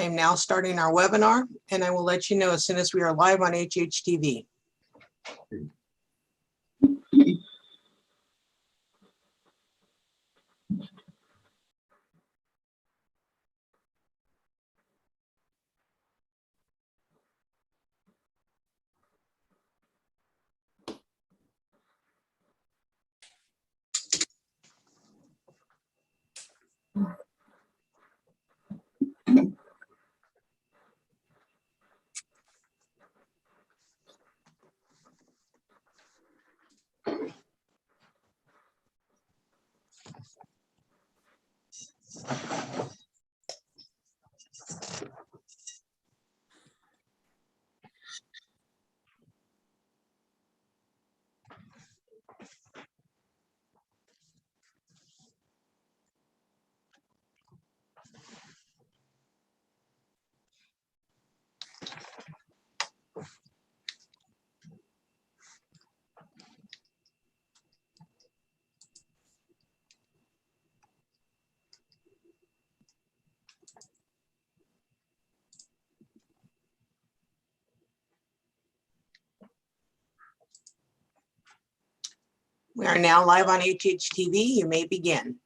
am now starting our webinar, and I will let you know as soon as we are live on HHTV. We are now live on HHTV. You may begin.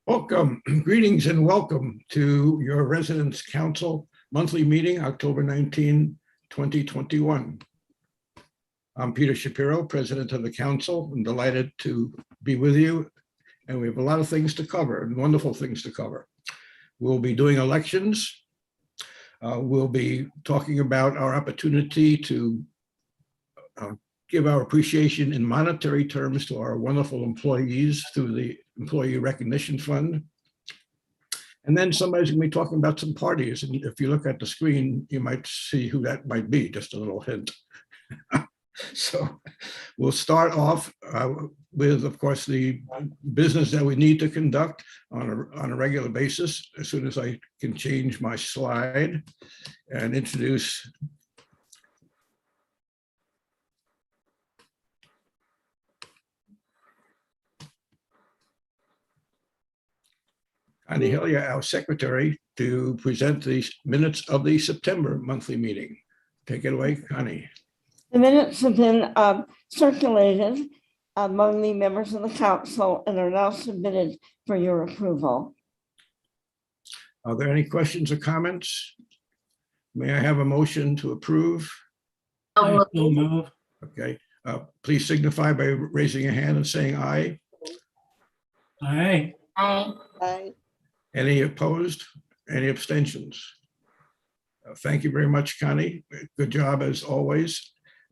Welcome, greetings and welcome to your Residents Council monthly meeting, October 19, 2021. I'm Peter Shapiro, President of the Council. I'm delighted to be with you, and we have a lot of things to cover and wonderful things to cover. We'll be doing elections. We'll be talking about our opportunity to give our appreciation in monetary terms to our wonderful employees through the Employee Recognition Fund. And then somebody's going to be talking about some parties. And if you look at the screen, you might see who that might be, just a little hint. So we'll start off with, of course, the business that we need to conduct on a regular basis. As soon as I can change my slide and introduce Connie Hillier, our secretary, to present the minutes of the September monthly meeting. Take it away, Connie. The minutes have been circulated among the members of the council and are now submitted for your approval. Are there any questions or comments? May I have a motion to approve? I will move. Okay, please signify by raising a hand and saying aye. Aye. Aye. Any opposed? Any abstentions? Thank you very much, Connie. Good job as always.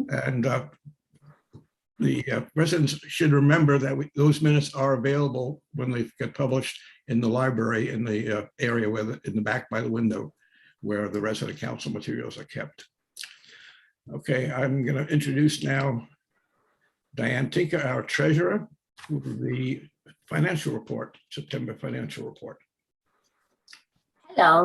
And the residents should remember that those minutes are available when they get published in the library in the area where in the back by the window where the resident council materials are kept. Okay, I'm going to introduce now Diane Tinker, our treasurer, with the financial report, September financial report. Hello,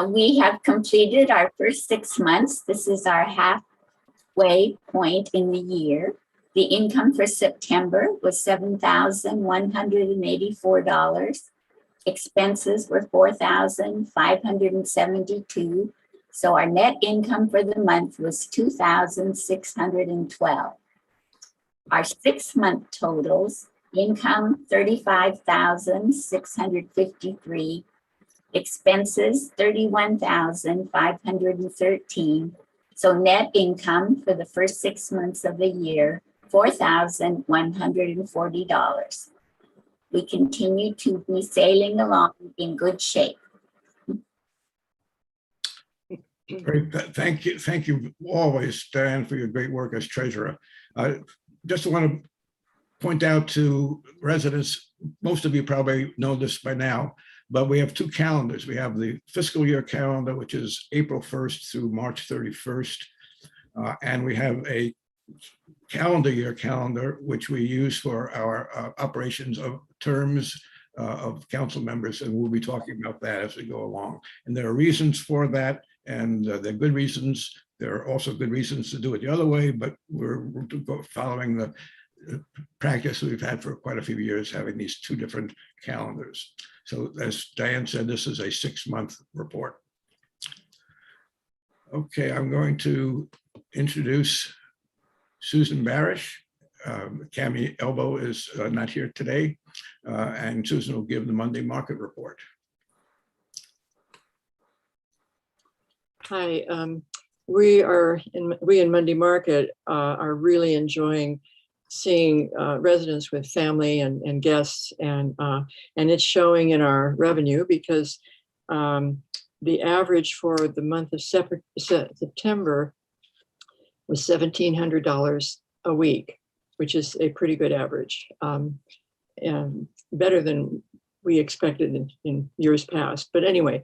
we have completed our first 6 months. This is our halfway point in the year. The income for September was $7,184. Expenses were $4,572. So our net income for the month was $2,612. Our 6 month totals, income $35,653. Expenses, $31,513. So net income for the first 6 months of the year, $4,140. We continue to be sailing along in good shape. Great. Thank you always, Diane, for your great work as treasurer. Just want to point out to residents, most of you probably know this by now, but we have two calendars. We have the fiscal year calendar, which is April 1st through March 31st. And we have a calendar year calendar, which we use for our operations of terms of council members. And we'll be talking about that as we go along. And there are reasons for that. And they're good reasons. There are also good reasons to do it the other way, but we're following the practice we've had for quite a few years, having these two different calendars. So as Diane said, this is a 6-month report. Okay, I'm going to introduce Susan Barish. Cami Elbow is not here today, and Susan will give the Monday market report. Hi, we in Monday Market are really enjoying seeing residents with family and guests, and it's showing in our revenue because the average for the month of September was $1,700 a week, which is a pretty good average, and better than we expected in years past. But anyway,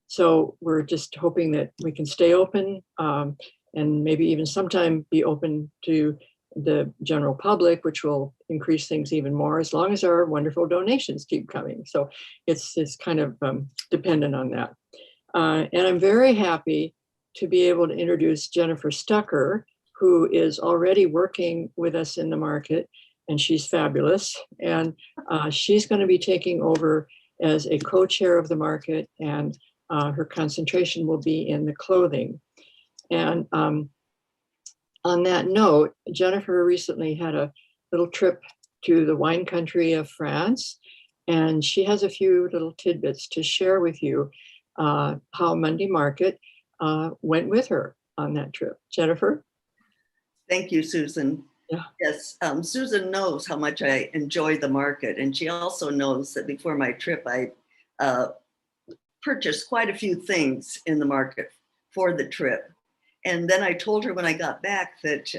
so we're just hoping that we can stay open and maybe even sometime be open to the general public, which will increase things even more as long as our wonderful donations keep coming. So it's kind of dependent on that. And I'm very happy to be able to introduce Jennifer Stucker, who is already working with us in the market, and she's fabulous. And she's going to be taking over as a co-chair of the market, and her concentration will be in the clothing. And on that note, Jennifer recently had a little trip to the wine country of France, and she has a few little tidbits to share with you how Monday Market went with her on that trip. Jennifer? Thank you, Susan. Yeah. Yes, Susan knows how much I enjoy the market, and she also knows that before my trip, I purchased quite a few things in the market for the trip. And then I told her when I got back that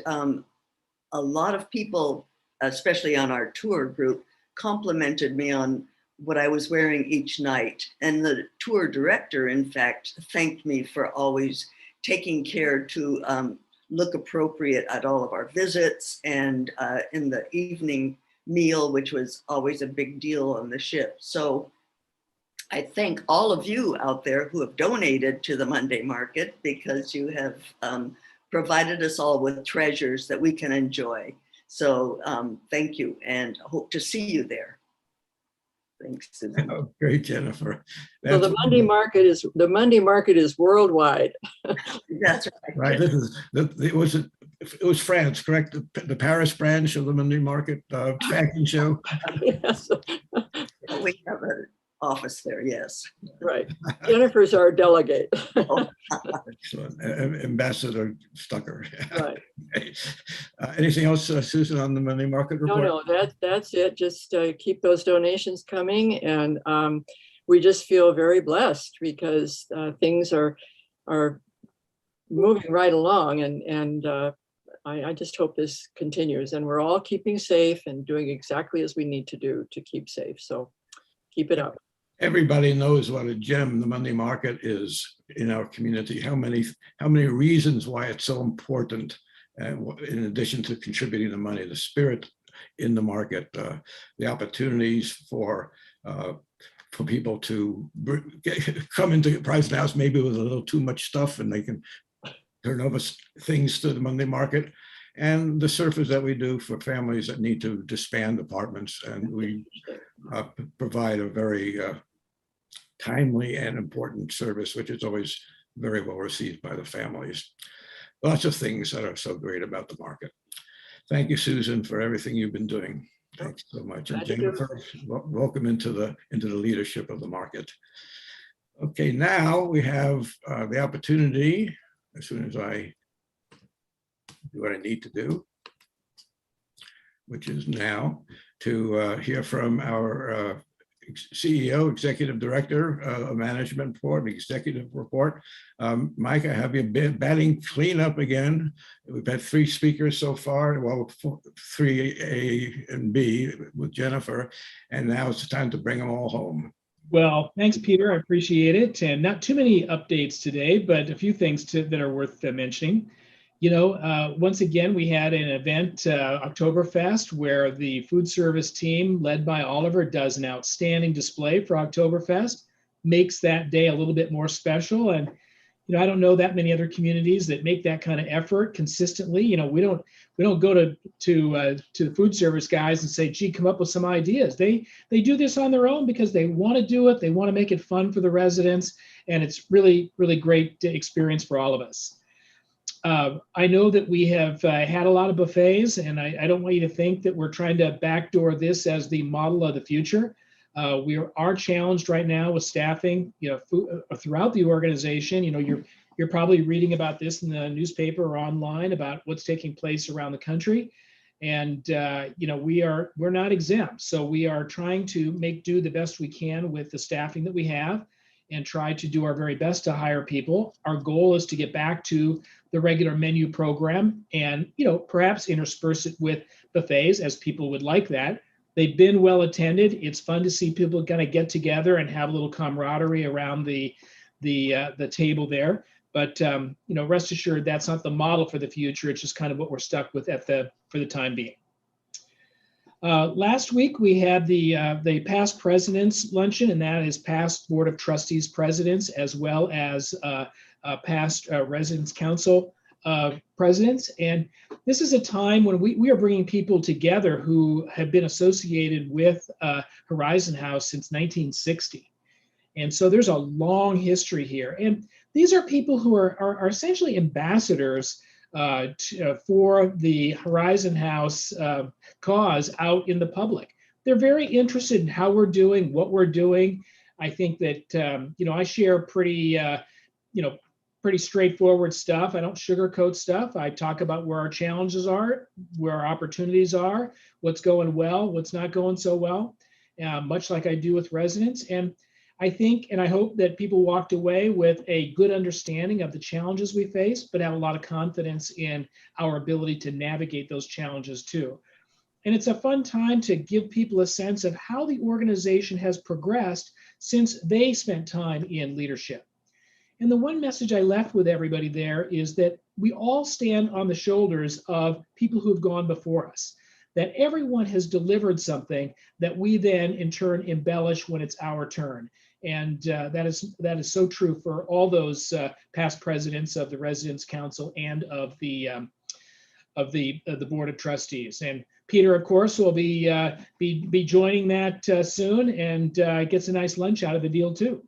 a lot of people, especially on our tour group, complimented me on what I was wearing each night. And the tour director, in fact, thanked me for always taking care to look appropriate at all of our visits and in the evening meal, which was always a big deal on the ship. So I thank all of you out there who have donated to the Monday Market, because you have provided us all with treasures that we can enjoy. So thank you, and hope to see you there. Thanks, Susan. Oh, great, Jennifer. So the Monday Market is worldwide. That's right. Right. It was France, correct? The Paris branch of the Monday Market fashion show. Yes, We have an office there, yes. right. Jennifer's our delegate. Excellent. Ambassador Stucker. Right. Anything else, Susan, on the Monday Market report? No, that's it. Just keep those donations coming, and we just feel very blessed because things are moving right along, and I just hope this continues, and we're all keeping safe and doing exactly as we need to do to keep safe. So keep it up. Everybody knows what a gem the Monday Market is in our community. How many reasons why it's so important. In addition to contributing the money, the spirit in the market, the opportunities for people to come into Price House maybe with a little too much stuff, and they can turn over things to the Monday Market, and the service that we do for families that need to disband apartments. And we provide a very timely and important service, which is always very well received by the families. Lots of things that are so great about the market. Thank you, Susan, for everything you've been doing. Thanks so much. And Jennifer, welcome into the leadership of the market. Okay, now we have the opportunity, as soon as I do what I need to do, which is now, to hear from our CEO, Executive Director of Management Report, Executive Report. Mike, I have you batting cleanup again. We've had 3 speakers so far, well, 3 A and B with Jennifer, and now it's time to bring them all home. Well, thanks, Peter. I appreciate it. And not too many updates today, but a few things that are worth mentioning. You know, once again, we had an event, Oktoberfest, where the food service team, led by Oliver, does an outstanding display for Oktoberfest, makes that day a little bit more special. And, I don't know that many other communities that make that kind of effort consistently. We don't go to the food service guys and say, gee, come up with some ideas. They do this on their own because they want to do it. They want to make it fun for the residents. And it's really, really great experience for all of us. I know that we have had a lot of buffets, and I don't want you to think that we're trying to backdoor this as the model of the future. We are challenged right now with staffing, throughout the organization. You're probably reading about this in the newspaper or online about what's taking place around the country, and we're not exempt. So we are trying to make do the best we can with the staffing that we have, and try to do our very best to hire people. Our goal is to get back to the regular menu program, and perhaps intersperse it with buffets as people would like that. They've been well attended. It's fun to see people kind of get together and have a little camaraderie around the table there. But rest assured, that's not the model for the future. It's just kind of what we're stuck with for the time being. Last week we had the past presidents luncheon, and that is past Board of Trustees presidents as well as past Residents Council presidents. And this is a time when we are bringing people together who have been associated with Horizon House since 1960. And so there's a long history here. And these are people who are essentially ambassadors for the Horizon House cause out in the public. They're very interested in how we're doing, what we're doing. I think that, I share pretty straightforward stuff. I don't sugarcoat stuff. I talk about where our challenges are, where our opportunities are, what's going well, what's not going so well, much like I do with residents. And I think, and I hope that people walked away with a good understanding of the challenges we face, but have a lot of confidence in our ability to navigate those challenges too. And it's a fun time to give people a sense of how the organization has progressed since they spent time in leadership. And the one message I left with everybody there is that we all stand on the shoulders of people who've gone before us, that everyone has delivered something that we then in turn embellish when it's our turn. And that is so true for all those past presidents of the Residents Council and of the Board of Trustees. And Peter, of course, will be joining that soon, and gets a nice lunch out of the deal too.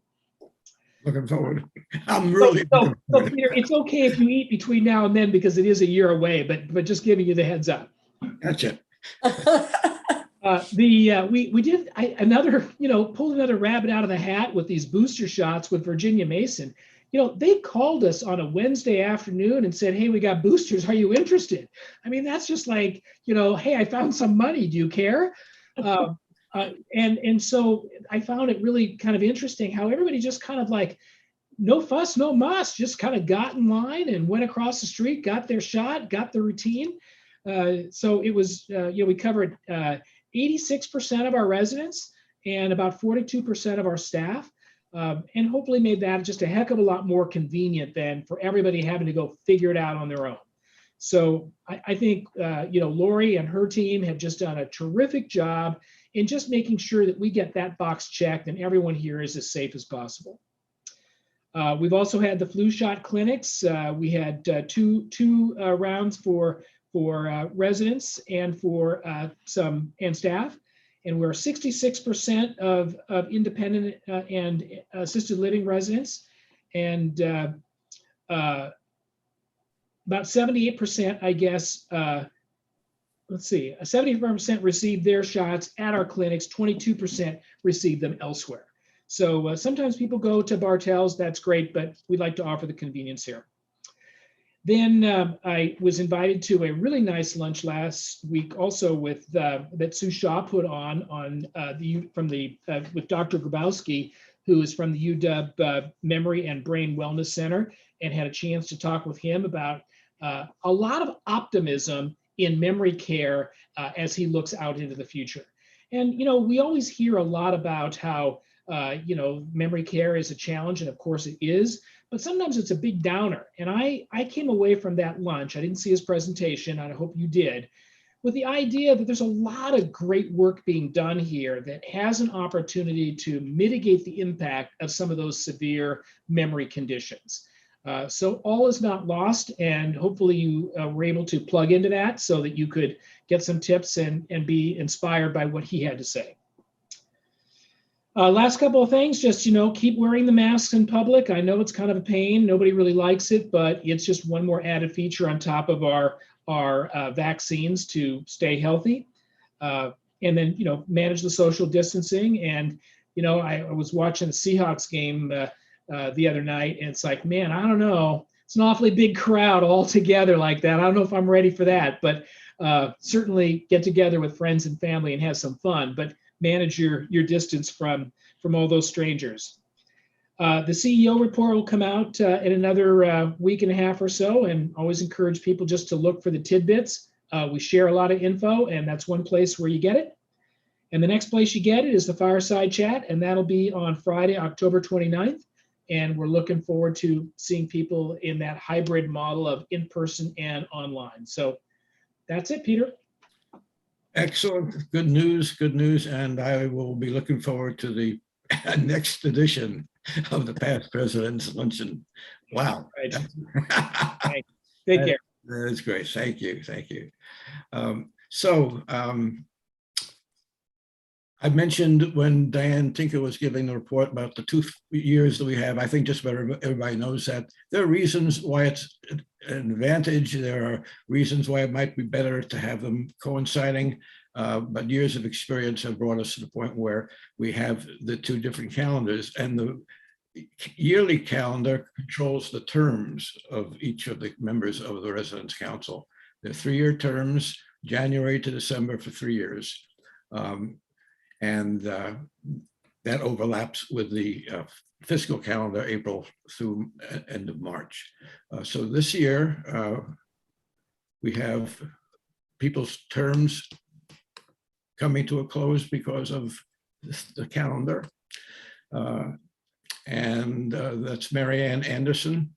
Looking forward. I'm really. So Peter, it's okay if you eat between now and then because it is a year away. But just giving you the heads up. Gotcha. We did pulled another rabbit out of the hat with these booster shots with Virginia Mason. They called us on a Wednesday afternoon and said, hey, we got boosters. Are you interested? I mean, that's just like, hey, I found some money. Do you care? And so I found it really kind of interesting how everybody just kind of like, no fuss, no muss, just kind of got in line and went across the street, got their shot, got the routine. So it was, we covered 86% of our residents and about 42% of our staff, and hopefully made that just a heck of a lot more convenient than for everybody having to go figure it out on their own. So I think, Lori and her team have just done a terrific job in just making sure that we get that box checked and everyone here is as safe as possible. We've also had the flu shot clinics. We had two rounds for residents and for and staff, and we're 66% of independent and assisted living residents, and about 78%, I guess. Let's see, 75% received their shots at our clinics, 22% received them elsewhere. So sometimes people go to Bartell's, that's great, but we'd like to offer the convenience here. Then I was invited to a really nice lunch last week, also with that Sue Shaw put on with Dr. Grabowski, who is from the UW Memory and Brain Wellness Center, and had a chance to talk with him about a lot of optimism in memory care as he looks out into the future. And we always hear a lot about how memory care is a challenge, and of course it is. But sometimes it's a big downer. And I came away from that lunch, I didn't see his presentation, and I hope you did, with the idea that there's a lot of great work being done here that has an opportunity to mitigate the impact of some of those severe memory conditions. So all is not lost, and hopefully you were able to plug into that so that you could get some tips and be inspired by what he had to say. Last couple of things, just, keep wearing the masks in public. I know it's kind of a pain. Nobody really likes it, but it's just one more added feature on top of our vaccines to stay healthy. And then, manage the social distancing. And, I was watching the Seahawks game the other night, and it's like, man, I don't know. It's an awfully big crowd all together like that. I don't know if I'm ready for that, but certainly get together with friends and family and have some fun. But manage your distance from all those strangers. The CEO report will come out in another week and a half or so, and always encourage people just to look for the tidbits. We share a lot of info, and that's one place where you get it. And the next place you get it is the Fireside Chat, and that'll be on Friday, October 29th. And we're looking forward to seeing people in that hybrid model of in-person and online. So that's it, Peter. Excellent. Good news. And I will be looking forward to the next edition of the Past President's Luncheon. Wow. Right. Take care. That's great. Thank you. I mentioned when Diane Tinker was giving the report about the 2 years that we have, I think just about everybody knows that there are reasons why it's an advantage. There are reasons why it might be better to have them coinciding, but years of experience have brought us to the point where we have the 2 different calendars, and the yearly calendar controls the terms of each of the members of the Residence Council. They're 3-year terms, January to December for 3 years. And that overlaps with the fiscal calendar, April through end of March. So this year, we have people's terms coming to a close because of the calendar. And that's Mary Ann Anderson,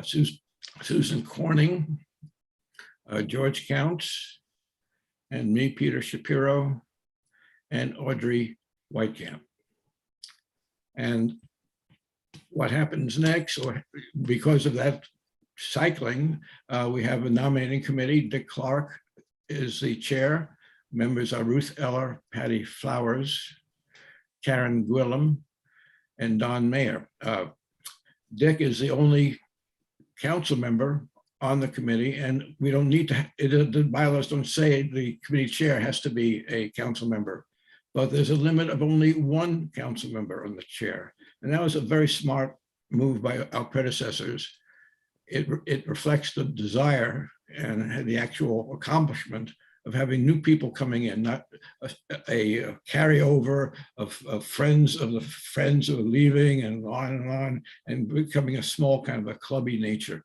Susan Corning, George Counts, and me, Peter Shapiro, and Audrey Weitkamp. And what happens next, or because of that cycling, we have a nominating committee. Dick Clark is the chair. Members are Ruth Eller, Patty Flowers, Karen Gwillem, and Don Mayer. Dick is the only council member on the committee, and we don't need to, the bylaws don't say the committee chair has to be a council member, but there's a limit of only 1 council member on the chair. And that was a very smart move by our predecessors. It reflects the desire and the actual accomplishment of having new people coming in, not a carryover of friends of the friends who are leaving and on, and becoming a small kind of a clubby nature.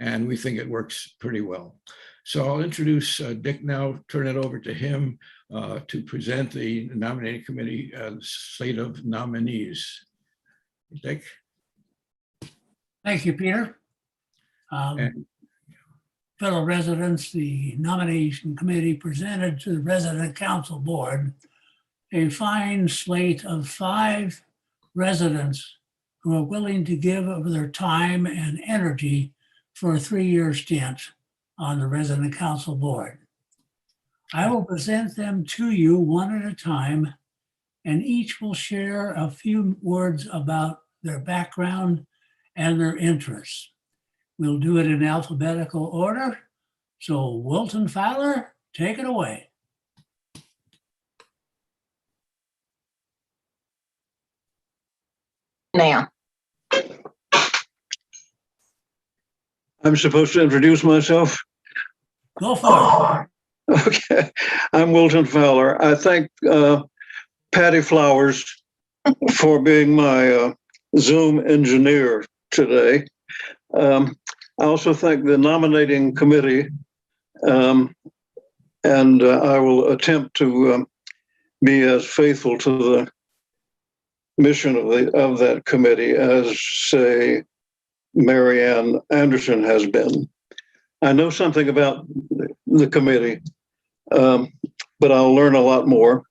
And we think it works pretty well. So I'll introduce Dick now, turn it over to him to present the nominating committee slate of nominees. Dick? Thank you, Peter. Fellow residents, the nomination committee presented to the resident council board a fine slate of 5 residents who are willing to give of their time and energy for a 3-year stint on the resident council board. I will present them to you one at a time, and each will share a few words about their background and their interests. We'll do it in alphabetical order. So Wilton Fowler, take it away. Now, I'm supposed to introduce myself? Go for it. Okay, I'm Wilton Fowler. I thank Patty Flowers for being my Zoom engineer today. I also thank the nominating committee, and I will attempt to be as faithful to the mission of that committee as, say, Mary Ann Anderson has been. I know something about the committee, but I'll learn a lot more,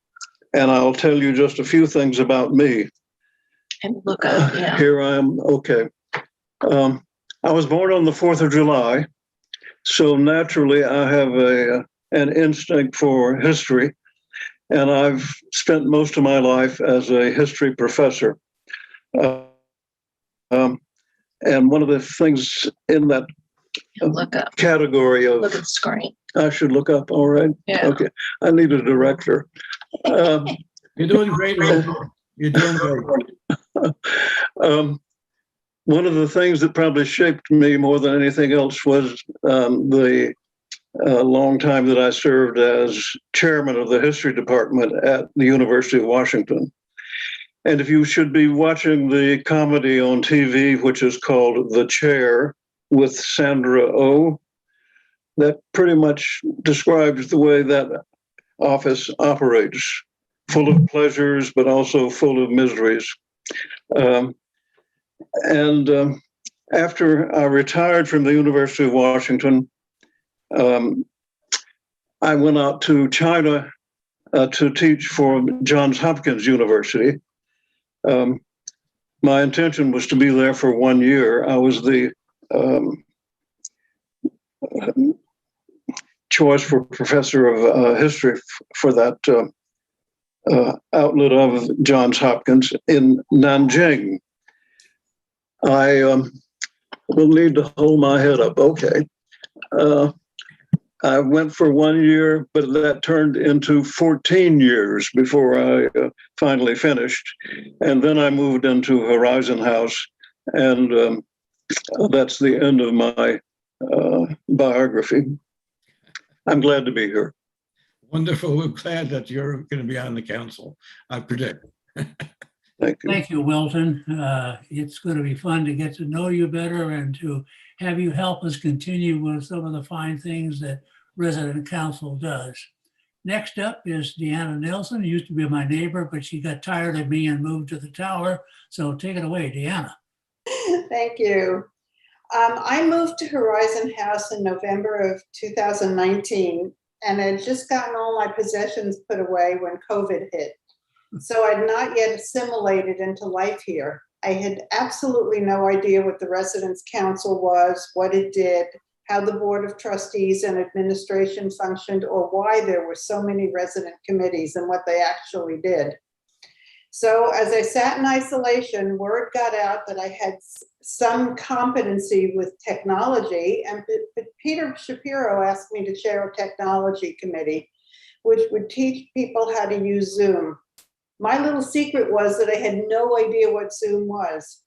and I'll tell you just a few things about me. and look up, yeah. Here I am. Okay. I was born on the 4th of July, so naturally I have an instinct for history, and I've spent most of my life as a history professor. And one of the things in that Look up. category of, Look at the screen. I should look up, all right? Yeah. Okay, I need a director. You're doing great, Walter. You're doing great. One of the things that probably shaped me more than anything else was the long time that I served as chairman of the history department at the University of Washington. And if you should be watching the comedy on TV, which is called The Chair with Sandra Oh, that pretty much describes the way that office operates, full of pleasures, but also full of miseries. After I retired from the University of Washington, I went out to China to teach for Johns Hopkins University. My intention was to be there for 1 year. I was the choice for professor of history for that outlet of Johns Hopkins in Nanjing. I will need to hold my head up. Okay. I went for 1 year, but that turned into 14 years before I finally finished. And then I moved into Horizon House, and that's the end of my biography. I'm glad to be here. Wonderful. We're glad that you're going to be on the council, I predict. Thank you. Thank you, Wilton. It's going to be fun to get to know you better and to have you help us continue with some of the fine things that resident council does. Next up is Deanna Nelson, who used to be my neighbor, but she got tired of me and moved to the tower. So take it away, Deanna. Thank you. I moved to Horizon House in November of 2019 and had just gotten all my possessions put away when COVID hit. So I'd not yet assimilated into life here. I had absolutely no idea what the Residents' Council was, what it did, how the Board of Trustees and administration functioned, or why there were so many resident committees and what they actually did. So as I sat in isolation, word got out that I had some competency with technology, and Peter Shapiro asked me to chair a technology committee, which would teach people how to use Zoom. My little secret was that I had no idea what Zoom was.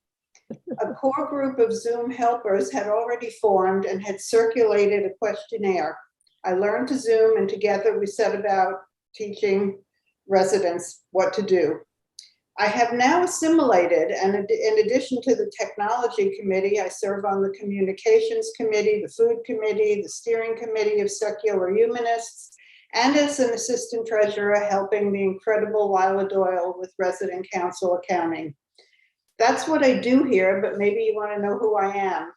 A core group of Zoom helpers had already formed and had circulated a questionnaire. I learned to Zoom, and together we set about teaching residents what to do. I have now assimilated, and in addition to the technology committee, I serve on the communications committee, the food committee, the steering committee of secular humanists, and as an assistant treasurer helping the incredible Lila Doyle with resident council accounting. That's what I do here, but maybe you want to know who I am.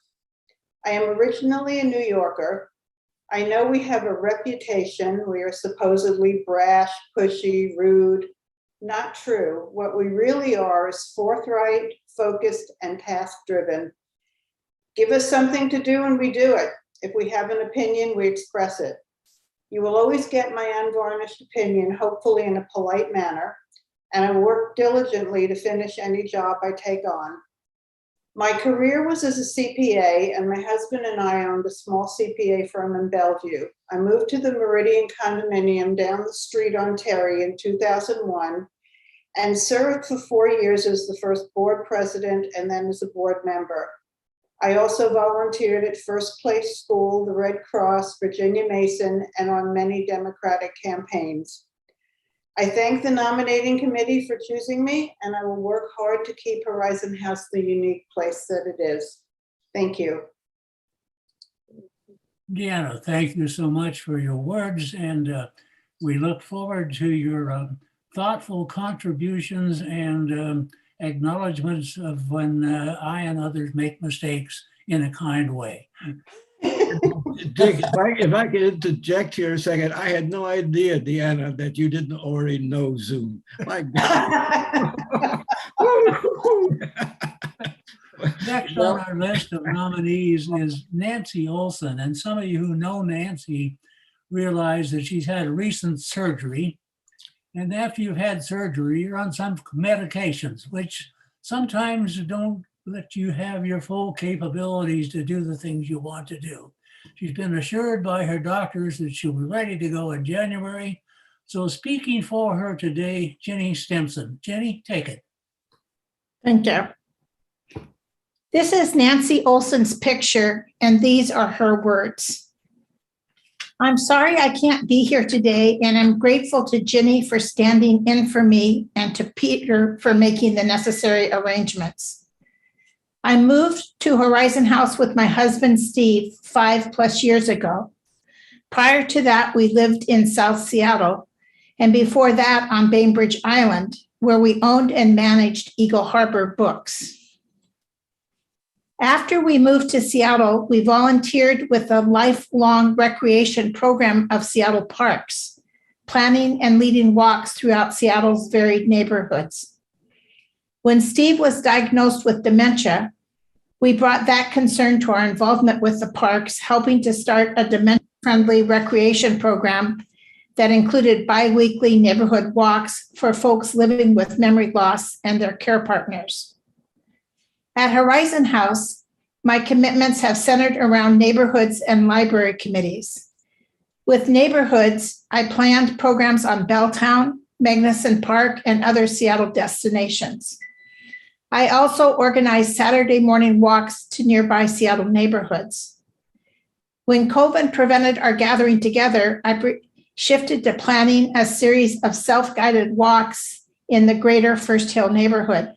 I am originally a New Yorker. I know we have a reputation. We are supposedly brash, pushy, rude. Not true. What we really are is forthright, focused, and task-driven. Give us something to do and we do it. If we have an opinion, we express it. You will always get my unvarnished opinion, hopefully in a polite manner, and I work diligently to finish any job I take on. My career was as a CPA, and my husband and I owned a small CPA firm in Bellevue. I moved to the Meridian condominium down the street on Terry in 2001 and served for 4 years as the first board president and then as a board member. I also volunteered at First Place School, the Red Cross, Virginia Mason, and on many Democratic campaigns. I thank the nominating committee for choosing me, and I will work hard to keep Horizon House the unique place that it is. Thank you. Deanna, thank you so much for your words, and we look forward to your thoughtful contributions and acknowledgments of when I and others make mistakes in a kind way. Dick, if I could interject here a second, I had no idea, Deanna, that you didn't already know Zoom. My God. Next Well- on our list of nominees is Nancy Olson. And some of you who know Nancy realize that she's had recent surgery. And after you've had surgery, you're on some medications, which sometimes don't let you have your full capabilities to do the things you want to do. She's been assured by her doctors that she'll be ready to go in January. So speaking for her today, Jenny Stimson. Jenny, take it. Thank you. This is Nancy Olson's picture, and these are her words. I'm sorry I can't be here today, and I'm grateful to Jenny for standing in for me and to Peter for making the necessary arrangements. I moved to Horizon House with my husband, Steve, 5+ years ago. Prior to that, we lived in South Seattle, and before that on Bainbridge Island, where we owned and managed Eagle Harbor Books. After we moved to Seattle, we volunteered with the lifelong recreation program of Seattle Parks, planning and leading walks throughout Seattle's varied neighborhoods. When Steve was diagnosed with dementia, we brought that concern to our involvement with the parks, helping to start a dementia-friendly recreation program that included biweekly neighborhood walks for folks living with memory loss and their care partners. At Horizon House, my commitments have centered around neighborhoods and library committees. With neighborhoods, I planned programs on Belltown, Magnuson Park, and other Seattle destinations. I also organized Saturday morning walks to nearby Seattle neighborhoods. When COVID prevented our gathering together, I shifted to planning a series of self-guided walks in the greater First Hill neighborhood.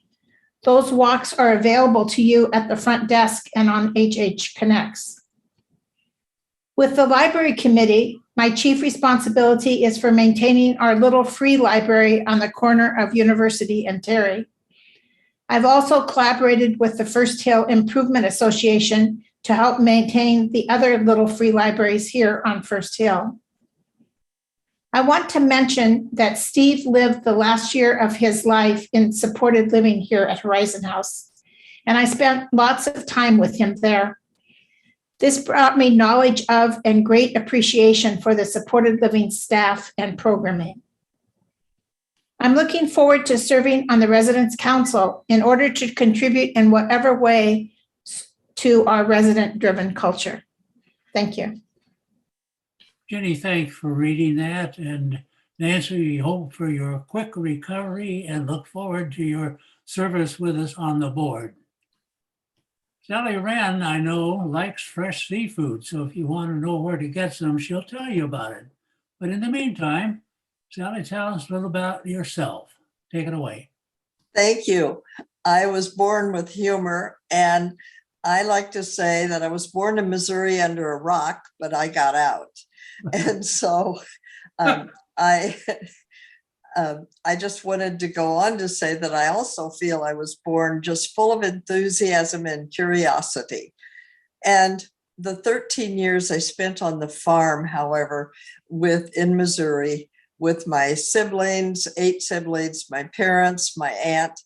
Those walks are available to you at the front desk and on HH Connects. With the library committee, my chief responsibility is for maintaining our little free library on the corner of University and Terry. I've also collaborated with the First Hill Improvement Association to help maintain the other little free libraries here on First Hill. I want to mention that Steve lived the last year of his life in supported living here at Horizon House, and I spent lots of time with him there. This brought me knowledge of and great appreciation for the supported living staff and programming. I'm looking forward to serving on the Residents' Council in order to contribute in whatever way to our resident-driven culture. Thank you. Jenny, thanks for reading that. And Nancy, we hope for your quick recovery and look forward to your service with us on the board. Sally Wren, I know, likes fresh seafood. So if you want to know where to get some, she'll tell you about it. But in the meantime, Sally, tell us a little about yourself. Take it away. Thank you. I was born with humor, and I like to say that I was born in Missouri under a rock, but I got out. And so I just wanted to go on to say that I also feel I was born just full of enthusiasm and curiosity. And the 13 years I spent on the farm, however, in Missouri, with my siblings, 8 siblings, my parents, my aunt,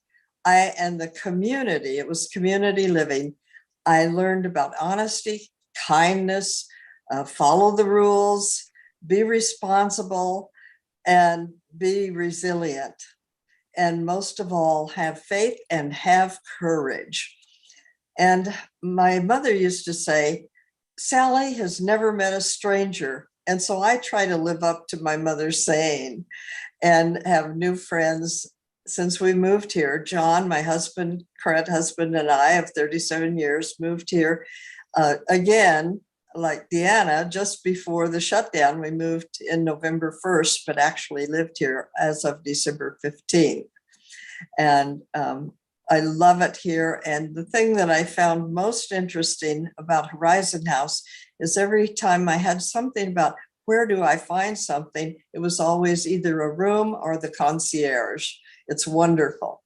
and the community, it was community living. I learned about honesty, kindness, follow the rules, be responsible, and be resilient. And most of all, have faith and have courage. And my mother used to say, Sally has never met a stranger. And so I try to live up to my mother's saying and have new friends since we moved here. John, my husband, current husband, and I of 37 years moved here again, like Deanna, just before the shutdown. We moved in November 1st, but actually lived here as of December 15th. And I love it here. And the thing that I found most interesting about Horizon House is every time I had something about where do I find something, it was always either a room or the concierge. It's wonderful.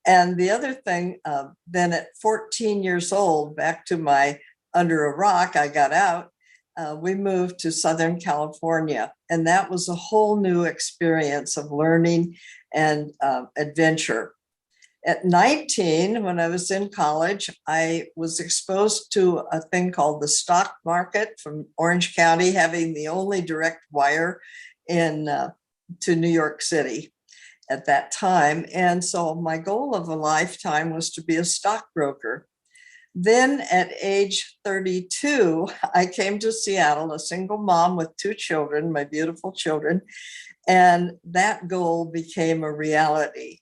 And the other thing, then at 14 years old, back to my under a rock, I got out, we moved to Southern California. And that was a whole new experience of learning and adventure. At 19, when I was in college, I was exposed to a thing called the stock market from Orange County, having the only direct wire in to New York City at that time. And so my goal of a lifetime was to be a stockbroker. Then at age 32, I came to Seattle, a single mom with 2 children, my beautiful children, and that goal became a reality.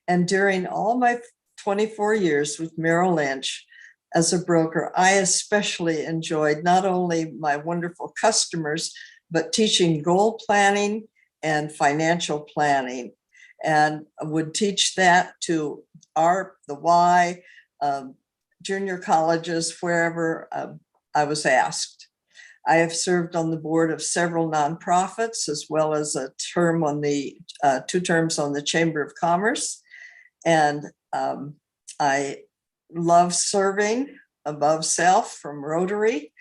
And during all my 24 years with Merrill Lynch as a broker, I especially enjoyed not only my wonderful customers, but teaching goal planning and financial planning, and would teach that to the Y, junior colleges, wherever I was asked. I have served on the board of several nonprofits, as well as a term on the 2 terms on the Chamber of Commerce. And I love serving above self from Rotary.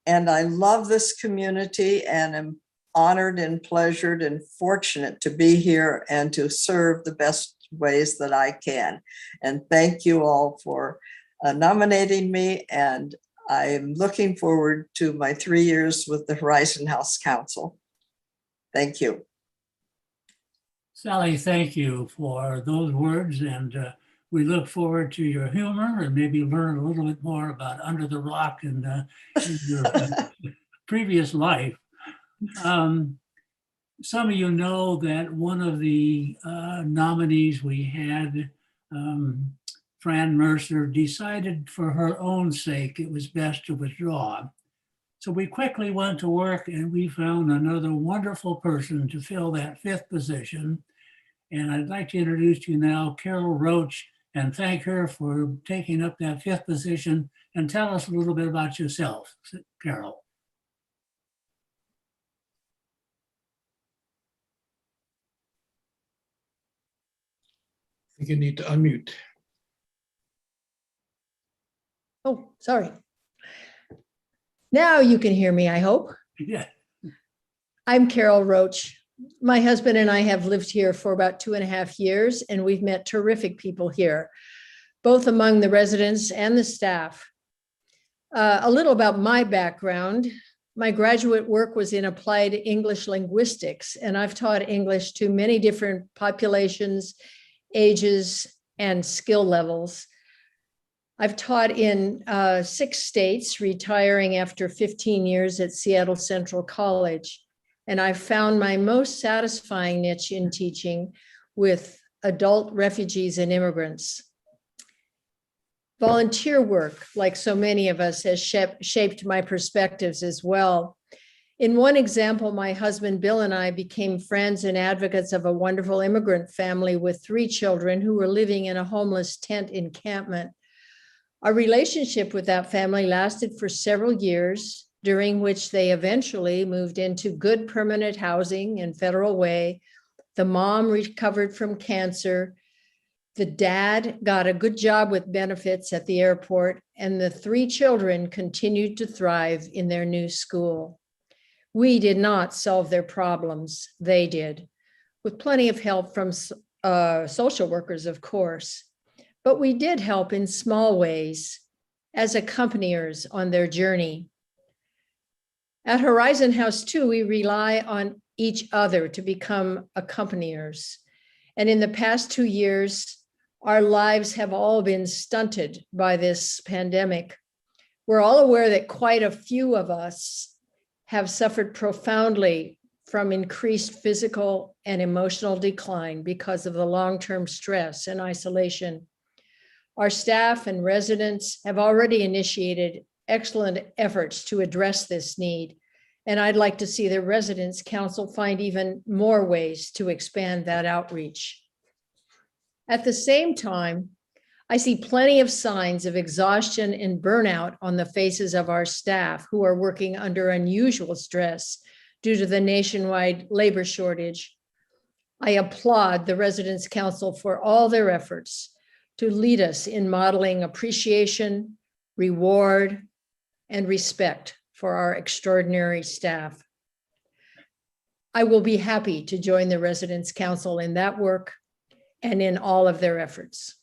And I love this community and am honored and pleasured and fortunate to be here and to serve the best ways that I can. And thank you all for nominating me. And I'm looking forward to my 3 years with the Horizon House Council. Thank you. Sally, thank you for those words, and we look forward to your humor and maybe learn a little bit more about Under the Rock and in your previous life. Some of you know that one of the nominees we had, Fran Mercer, decided for her own sake it was best to withdraw. So we quickly went to work and we found another wonderful person to fill that 5th position. And I'd like to introduce to you now Carol Roach and thank her for taking up that 5th position, and tell us a little bit about yourself, Carol. I think you need to unmute. Oh, sorry. Now you can hear me, I hope. Yeah. I'm Carol Roach. My husband and I have lived here for about 2.5 years, and we've met terrific people here, both among the residents and the staff. A little about my background. My graduate work was in applied English linguistics, and I've taught English to many different populations, ages, and skill levels. I've taught in 6 states, retiring after 15 years at Seattle Central College. And I've found my most satisfying niche in teaching with adult refugees and immigrants. Volunteer work, like so many of us, has shaped my perspectives as well. In one example, my husband Bill and I became friends and advocates of a wonderful immigrant family with 3 children who were living in a homeless tent encampment. Our relationship with that family lasted for several years, during which they eventually moved into good permanent housing in Federal Way. The mom recovered from cancer. The dad got a good job with benefits at the airport, and the 3 children continued to thrive in their new school. We did not solve their problems, they did, with plenty of help from social workers, of course. But we did help in small ways as accompaniers on their journey. At Horizon House 2, we rely on each other to become accompaniers. And in the past 2 years, our lives have all been stunted by this pandemic. We're all aware that quite a few of us have suffered profoundly from increased physical and emotional decline because of the long-term stress and isolation. Our staff and residents have already initiated excellent efforts to address this need. And I'd like to see the Residents Council find even more ways to expand that outreach. At the same time, I see plenty of signs of exhaustion and burnout on the faces of our staff who are working under unusual stress due to the nationwide labor shortage. I applaud the Residents Council for all their efforts to lead us in modeling appreciation, reward, and respect for our extraordinary staff. I will be happy to join the Residents Council in that work and in all of their efforts.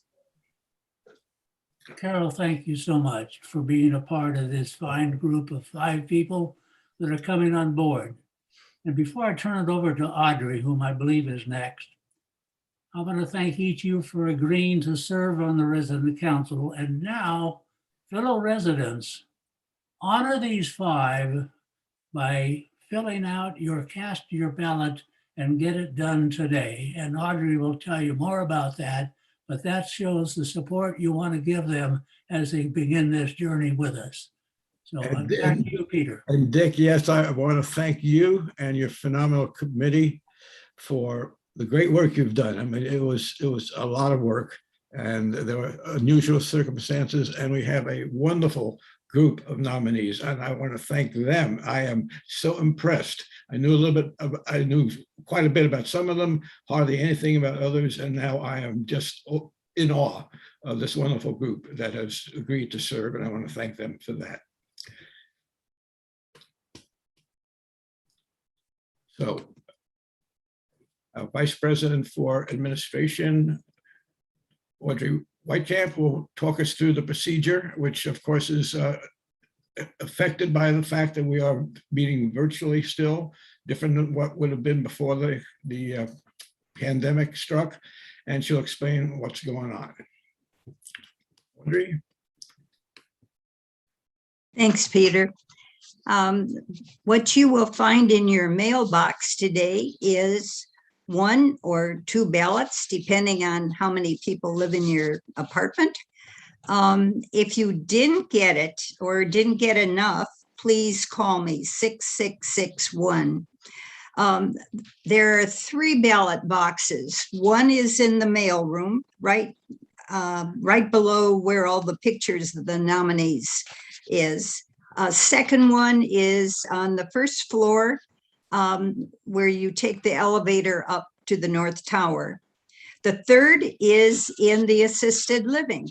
Carol, thank you so much for being a part of this fine group of 5 people that are coming on board. And before I turn it over to Audrey, whom I believe is next, I want to thank each of you for agreeing to serve on the resident council. And now, fellow residents, honor these 5 by filling out cast your ballot and get it done today. And Audrey will tell you more about that, but that shows the support you want to give them as they begin this journey with us. So back to you, Peter. And Dick, yes, I want to thank you and your phenomenal committee for the great work you've done. I mean, it was a lot of work, and there were unusual circumstances, and we have a wonderful group of nominees, and I want to thank them. I am so impressed. I knew quite a bit about some of them, hardly anything about others, and now I am just in awe of this wonderful group that has agreed to serve, and I want to thank them for that. So, Vice President for Administration, Audrey Weitkamp, will talk us through the procedure, which of course is affected by the fact that we are meeting virtually still, different than what would have been before the pandemic struck, and she'll explain what's going on. Audrey? Thanks, Peter. What you will find in your mailbox today is 1 or 2 ballots, depending on how many people live in your apartment. If you didn't get it or didn't get enough, please call me 6661. There are 3 ballot boxes. One is in the mailroom, right below where all the pictures of the nominees is. Second one is on the first floor, where you take the elevator up to the North Tower. The third is in the assisted living.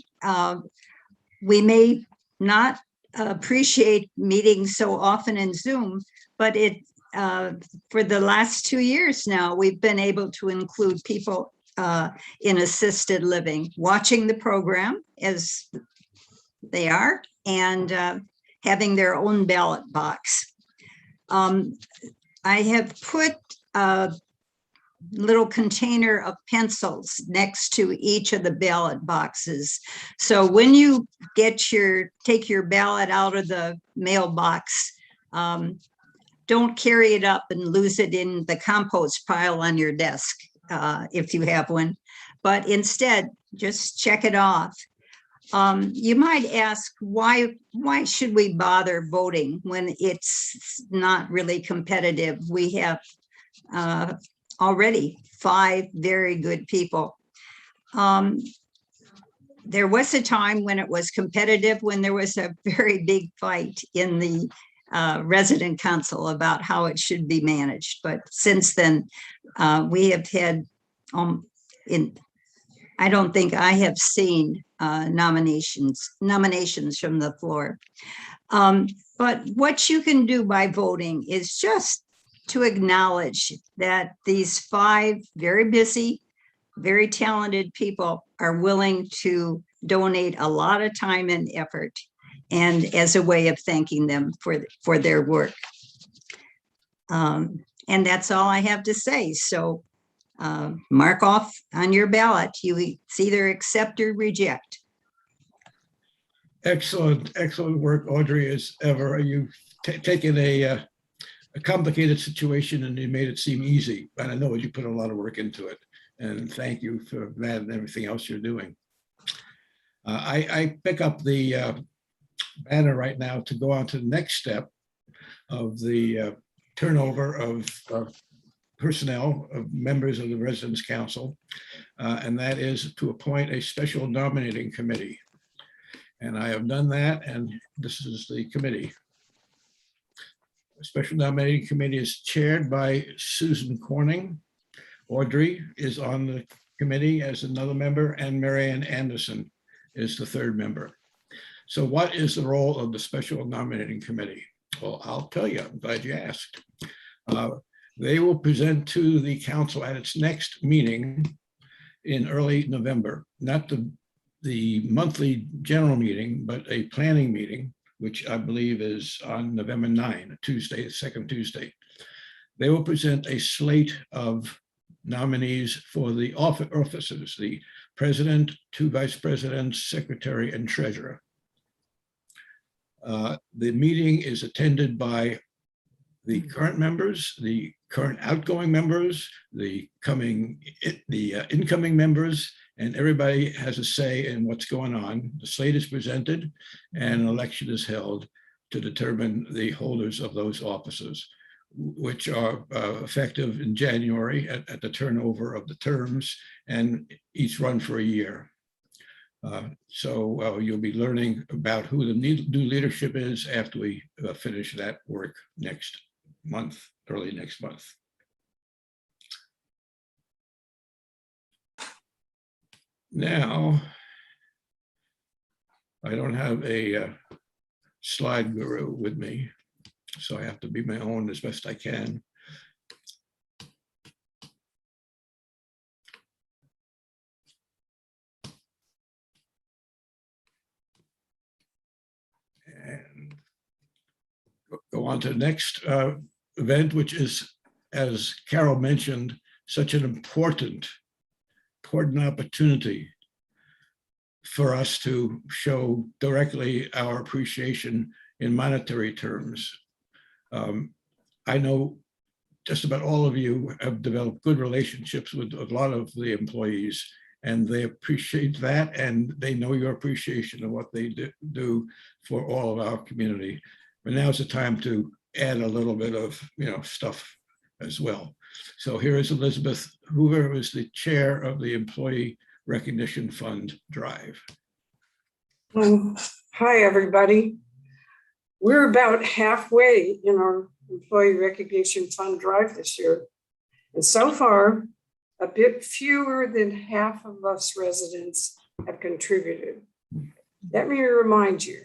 We may not appreciate meeting so often in Zoom, but for the last 2 years now, we've been able to include people in assisted living, watching the program as they are, and having their own ballot box. I have put a little container of pencils next to each of the ballot boxes. So when you take your ballot out of the mailbox, don't carry it up and lose it in the compost pile on your desk if you have one, but instead just check it off. You might ask, why should we bother voting when it's not really competitive? We have already 5 very good people. There was a time when it was competitive, when there was a very big fight in the resident council about how it should be managed. But since then, we have had, I don't think I have seen nominations from the floor. But what you can do by voting is just to acknowledge that these 5 very busy, very talented people are willing to donate a lot of time and effort, and as a way of thanking them for their work. And that's all I have to say. So mark off on your ballot. It's either accept or reject. Excellent work, Audrey, as ever. You've taken a complicated situation and you made it seem easy. And I know you put a lot of work into it. And thank you for that and everything else you're doing. I pick up the banner right now to go on to the next step of the turnover of personnel, of members of the Residents' Council, and that is to appoint a special nominating committee. And I have done that, and this is the committee. The special nominating committee is chaired by Susan Corning. Audrey is on the committee as another member, and Marianne Anderson is the 3rd member. So what is the role of the special nominating committee? Well, I'll tell you, I'm glad you asked. They will present to the council at its next meeting in early November, not the the monthly general meeting, but a planning meeting, which I believe is on November 9, Tuesday, the second Tuesday. They will present a slate of nominees for the offices, the president, 2 vice presidents, secretary, and treasurer. The meeting is attended by the current members, the current outgoing members, the incoming members, and everybody has a say in what's going on. The slate is presented and an election is held to determine the holders of those offices, which are effective in January at the turnover of the terms, and each run for a year. So you'll be learning about who the new leadership is after we finish that work next month, early next month. Now, I don't have a slide guru with me, so I have to be my own as best I can. And go on to the next event, which is, as Carol mentioned, such an important opportunity for us to show directly our appreciation in monetary terms. I know just about all of you have developed good relationships with a lot of the employees, and they appreciate that, and they know your appreciation of what they do for all of our community. But now's the time to add a little bit of stuff as well. So here is Elizabeth Hoover, who is the chair of the Employee Recognition Fund Drive. Hi, everybody. We're about halfway in our Employee Recognition Fund Drive this year. And so far, a bit fewer than half of us residents have contributed. Let me remind you,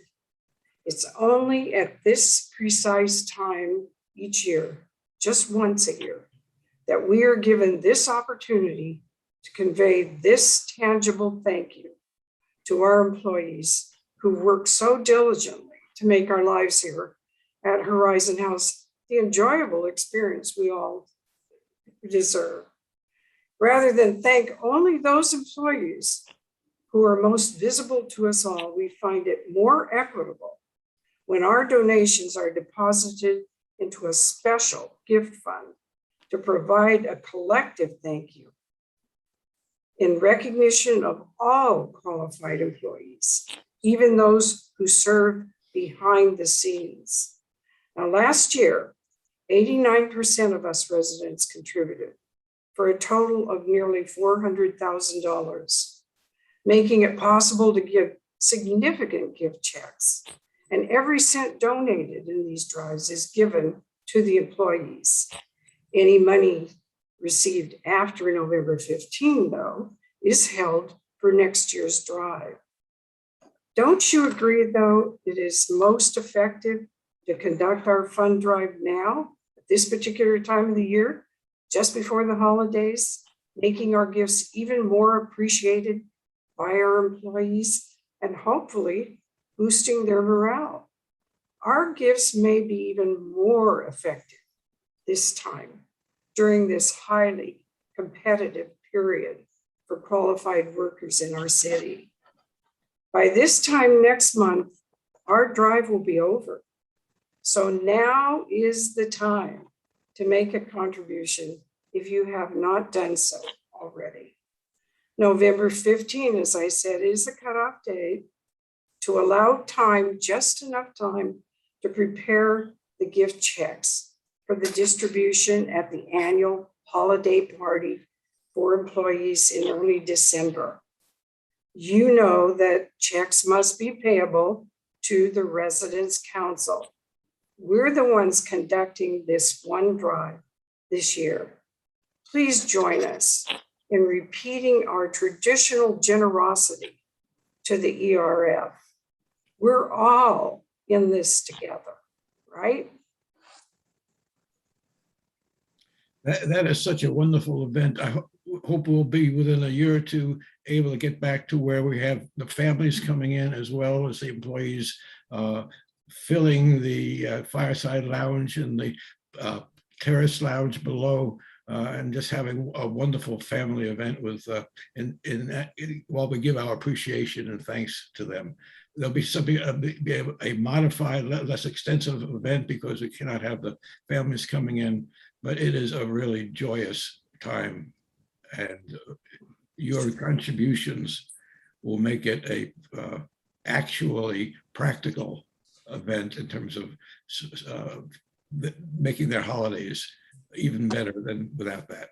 it's only at this precise time each year, just once a year, that we are given this opportunity to convey this tangible thank you to our employees who work so diligently to make our lives here at Horizon House the enjoyable experience we all deserve. Rather than thank only those employees who are most visible to us all, we find it more equitable when our donations are deposited into a special gift fund to provide a collective thank you in recognition of all qualified employees, even those who serve behind the scenes. Now, last year, 89% of us residents contributed for a total of nearly $400,000, making it possible to give significant gift checks. And every cent donated in these drives is given to the employees. Any money received after November 15, though, is held for next year's drive. Don't you agree, though, it is most effective to conduct our fund drive now, at this particular time of the year, just before the holidays, making our gifts even more appreciated by our employees and hopefully boosting their morale? Our gifts may be even more effective this time during this highly competitive period for qualified workers in our city. By this time next month, our drive will be over. So now is the time to make a contribution if you have not done so already. November 15, as I said, is the cutoff date to allow time, just enough time to prepare the gift checks for the distribution at the annual holiday party for employees in early December. You know that checks must be payable to the Residents' Council. We're the ones conducting this one drive this year. Please join us in repeating our traditional generosity to the ERF. We're all in this together, right? That is such a wonderful event. hope we'll be within a year or two able to get back to where we have the families coming in as well as the employees filling the fireside lounge and the terrace lounge below, and just having a wonderful family event with while we give our appreciation and thanks to them. There'll be something, a modified, less extensive event because we cannot have the families coming in, but it is a really joyous time, and your contributions will make it a actually practical event in terms of making their holidays even better than without that.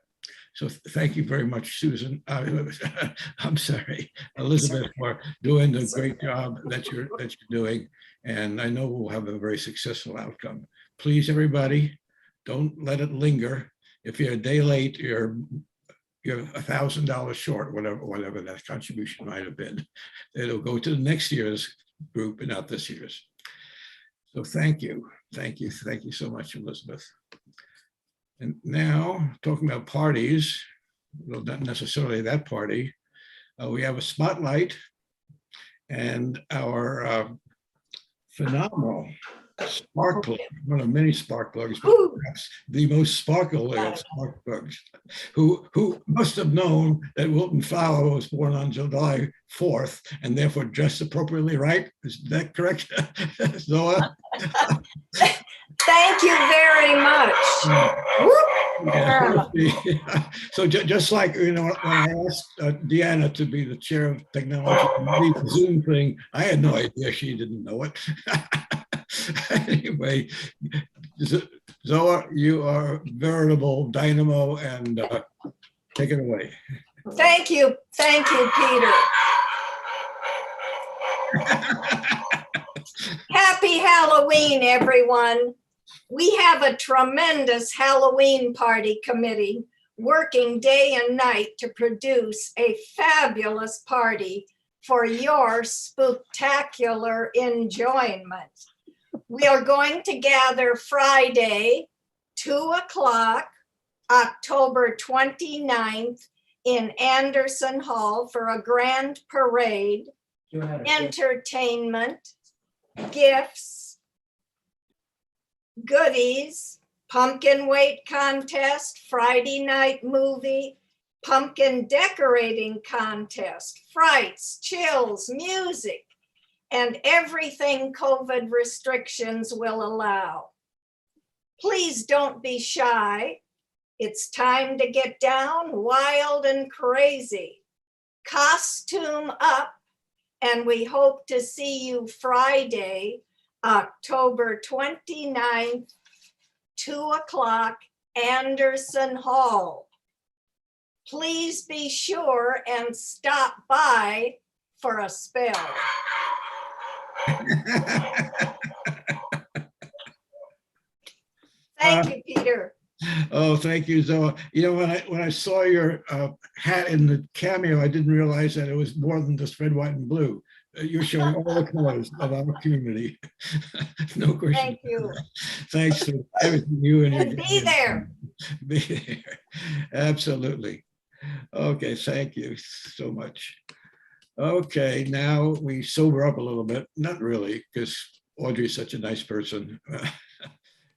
So thank you very much, Susan. I'm sorry, Elizabeth, for doing the great job that you're doing. And I know we'll have a very successful outcome. Please, everybody, don't let it linger. If you're a day late, you're $1,000 short, whatever that contribution might have been. It'll go to the next year's group and not this year's. So thank you so much, Elizabeth. And now, talking about parties, well, not necessarily that party, we have a spotlight, and our phenomenal spark plug, one of many spark plugs, but perhaps the most sparkle of spark plugs, who must have known that Wilton Fowler was born on July 4th and therefore dressed appropriately, right? Is that correct, Zoa? Thank you very much. Yeah. So just like, when I asked Deanna to be the chair of technology, the Zoom thing, I had no idea she didn't know it. Anyway, Zoa, you are a veritable dynamo, and take it away. Thank you, Peter. Happy Halloween, everyone. We have a tremendous Halloween party committee working day and night to produce a fabulous party for your spooktacular enjoyment. We are going to gather Friday, 2:00, October 29th in Anderson Hall for a grand parade, entertainment, gifts, goodies, pumpkin weight contest, Friday night movie, pumpkin decorating contest, frights, chills, music, and everything COVID restrictions will allow. Please don't be shy. It's time to get down wild and crazy. Costume up, and we hope to see you Friday, October 29th, 2:00, Anderson Hall. Please be sure and stop by for a spell. Thank you, Peter. Oh, thank you, Zoa. When I saw your hat in the cameo, I didn't realize that it was more than just red, white, and blue. You're showing all the colors of our community. No question. Thank you. Thanks for everything you and your be there. Be there. Absolutely. Okay, thank you so much. Okay, now we sober up a little bit. Not really, because Audrey's such a nice person.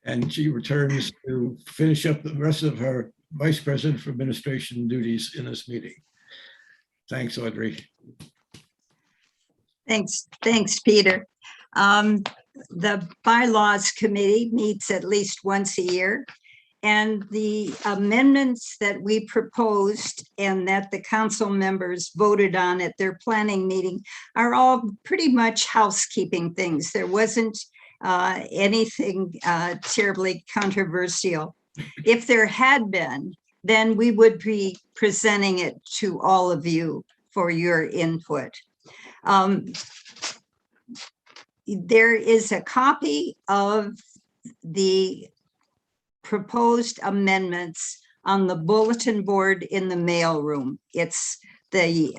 And she returns to finish up the rest of her Vice President for Administration duties in this meeting. Thanks, Audrey. Thanks, Peter. The Bylaws Committee meets at least once a year, and the amendments that we proposed and that the council members voted on at their planning meeting are all pretty much housekeeping things. There wasn't anything terribly controversial. If there had been, then we would be presenting it to all of you for your input. There is a copy of the proposed amendments on the bulletin board in the mailroom. It's the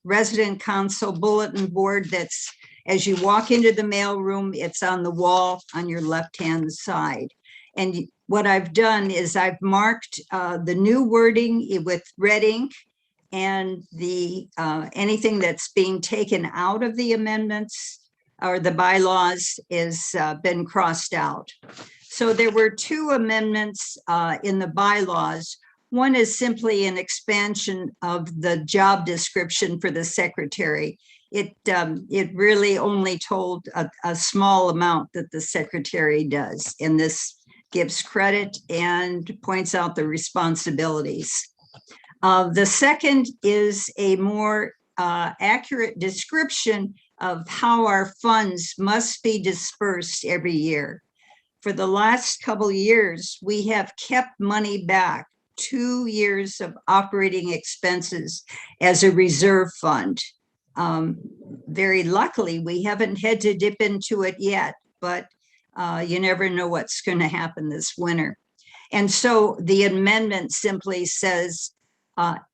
resident council bulletin board that's, as you walk into the mailroom, it's on the wall on your left-hand side. And what I've done is I've marked the new wording with red ink, and the anything that's being taken out of the amendments or the bylaws is been crossed out. So there were two amendments in the bylaws. One is simply an expansion of the job description for the secretary. It really only told a small amount that the secretary does, and this gives credit and points out the responsibilities. The second is a more accurate description of how our funds must be dispersed every year. For the last couple of years, we have kept money back, 2 years of operating expenses as a reserve fund. Very luckily, we haven't had to dip into it yet, but you never know what's going to happen this winter. And so the amendment simply says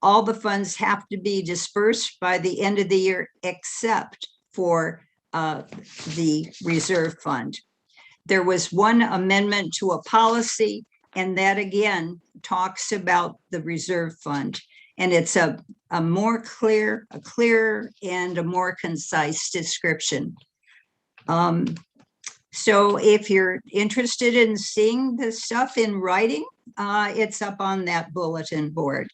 all the funds have to be dispersed by the end of the year, except for the reserve fund. There was one amendment to a policy, and that again talks about the reserve fund. And it's a clearer and a more concise description. So if you're interested in seeing this stuff in writing, it's up on that bulletin board.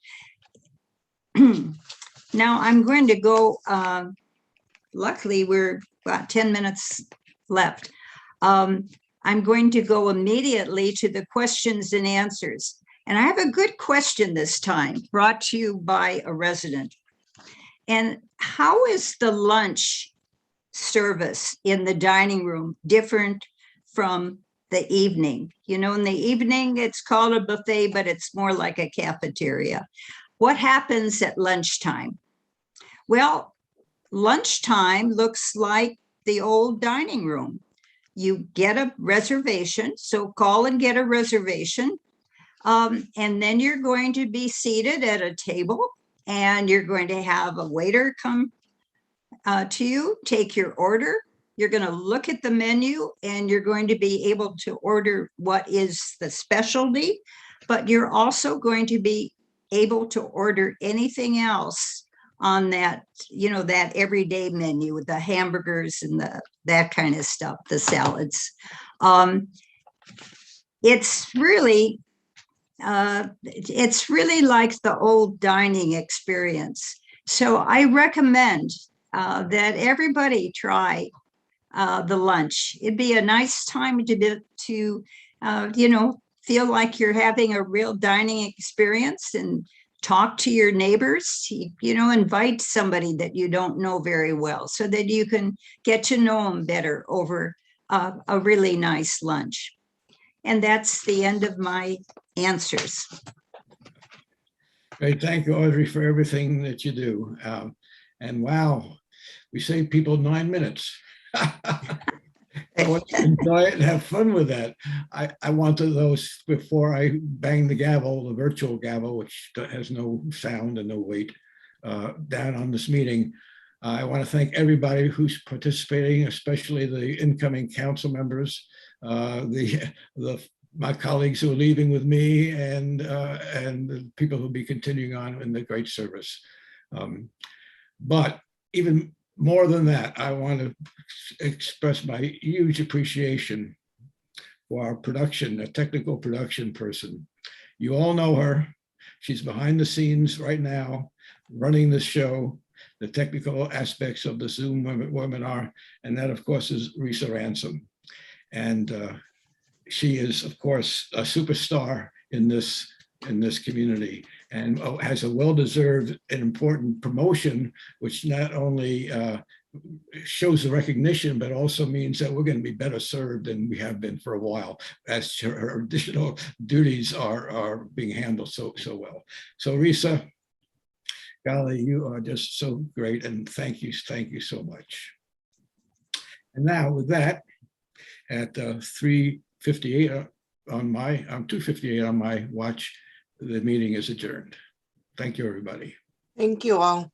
Now I'm going to go, luckily we're about 10 minutes left. I'm going to go immediately to the questions and answers. And I have a good question this time, brought to you by a resident. And how is the lunch service in the dining room different from the evening? You know, in the evening, it's called a buffet, but it's more like a cafeteria. What happens at lunchtime? Well, lunchtime looks like the old dining room. You get a reservation, so call and get a reservation. And then you're going to be seated at a table, and you're going to have a waiter come to you, take your order. You're going to look at the menu, and you're going to be able to order what is the specialty, but you're also going to be able to order anything else on that, you know, that everyday menu with the hamburgers and that kind of stuff, the salads. It's really like the old dining experience. So I recommend that everybody try the lunch. It'd be a nice time to you know, feel like you're having a real dining experience and talk to your neighbors, you know, invite somebody that you don't know very well so that you can get to know them better over a really nice lunch. And that's the end of my answers. Great. Thank you, Audrey, for everything that you do. And wow, we saved people 9 minutes. I want to enjoy it and have fun with that. I wanted those before I bang the gavel, the virtual gavel, which has no sound and no weight, down on this meeting. I want to thank everybody who's participating, especially the incoming council members, my colleagues who are leaving with me, and the people who will be continuing on in the great service. But even more than that, I want to express my huge appreciation for our production, a technical production person. You all know her. She's behind the scenes right now, running the show, the technical aspects of the Zoom webinar, and that, of course, is Risa Ransom. And she is, of course, a superstar in this community, and has a well-deserved and important promotion, which not only shows the recognition, but also means that we're going to be better served than we have been for a while, as her additional duties are being handled so well. So Risa, golly, you are just so great, and thank you so much. And now with that, at 3:58 on my 2:58 on my watch, the meeting is adjourned. Thank you, everybody. Thank you all.